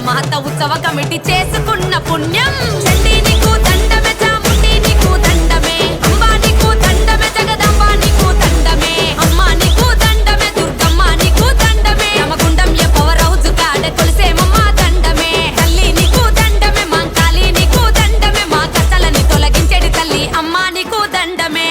మాత ఉత్సవ కమిటీ చేసుకున్న పుణ్యం చండి నీకు దండమే చాముండి నీకు దండమే అంబా నీకు దండమే జగదంబ నీకు దండమే అమ్మ నీకు దండమే దుర్గమ్మ నీకు దండమే రామగుండం ఏ పవర్ హౌస్ కాడే కొలిసేమమ్మ దండమే తల్లి నీకు దండమే మాంకాళి నీకు దండమే మా కష్టాలని తొలగించేడి తల్లి అమ్మ నీకు దండమే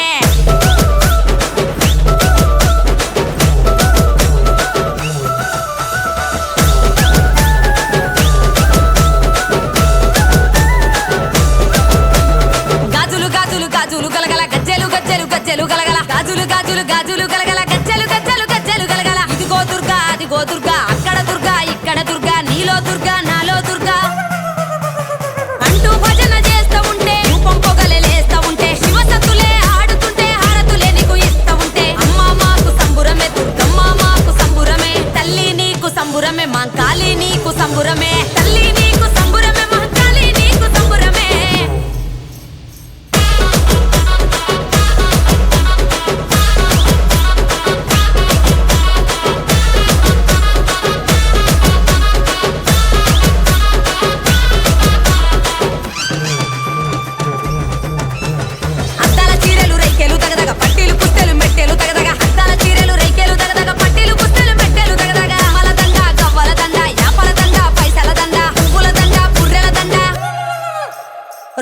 గాజులు గలగల గజ్జెలు గజ్జెలు గజ్జెలు గలగల గాజులు గాజులు గాజులు గలగల గజ్జెలు గజ్జెలు గజ్జెలు గలగల ఇదిగో దుర్గా అదిగో దుర్గా అక్కడ దుర్గా ఇక్కడ దుర్గా నీలో దుర్గా నాలో దుర్గా అంటూ భజన చేస్తా ఉంటే రూపం పొగలేస్తా ఉంటే శివసత్తులే ఆడుతుంటే హారతులే నీకు ఇస్తా ఉంటే అమ్మ మాకు సంబురమే దుర్గమ్మ మాకు సంబురమే తల్లి నీకు సంబురమే మాంకాళి నీకు సంబురమే తల్లి నీకు సంబురమే మాంకాళి నీకు సంబురమే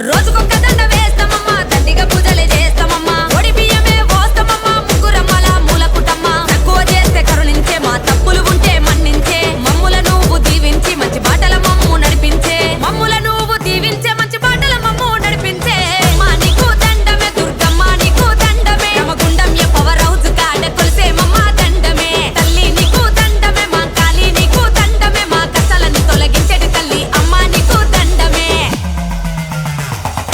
రోజుకొక్క దండ వేస్తామమ్మా దండిగా పూజలే చేస్తామమ్మా ఒడి బియ్యమే పోస్తామమ్మా ముగ్గురమ్మల మూల కుటమ్మ తక్కువ చేస్తే కరుణించే మా తప్పులు ఉంటే మన్నించే మమ్ముల నువ్వు దీవించి మంచి బాటల మమ్ము నడిపించే మమ్ముల నువ్వు దీవించే మంచి బాటల మమ్ము నడిపించే మా నీకు దండమే దుర్గమ్మ నీకు దండమే రామగుండం ఏ పవర్ హౌస్ కాడే కొలిసేమమ్మ దండమే తల్లి నీకు దండమే మాంకాళి నీకు దండమే మా కష్టాలని తొలగించేటి తల్లి అమ్మ నీకు దండమే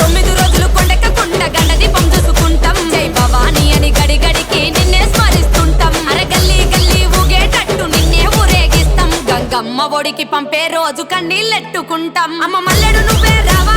9 రోజులు కొండెక్కకుండా గండ దీపం చూసుకుంటాం జై భవాని అని గడి గడికి నిన్నే స్మరిస్తుంటాం అరే గల్లీ గల్లీ ఊగేటట్టు నిన్నే ఊరేగిస్తాం గంగమ్మ ఒడికి పంపే రోజు కన్నీళ్ళెట్టుకుంటాం అమ్మ మల్లెడు నువ్వే రావా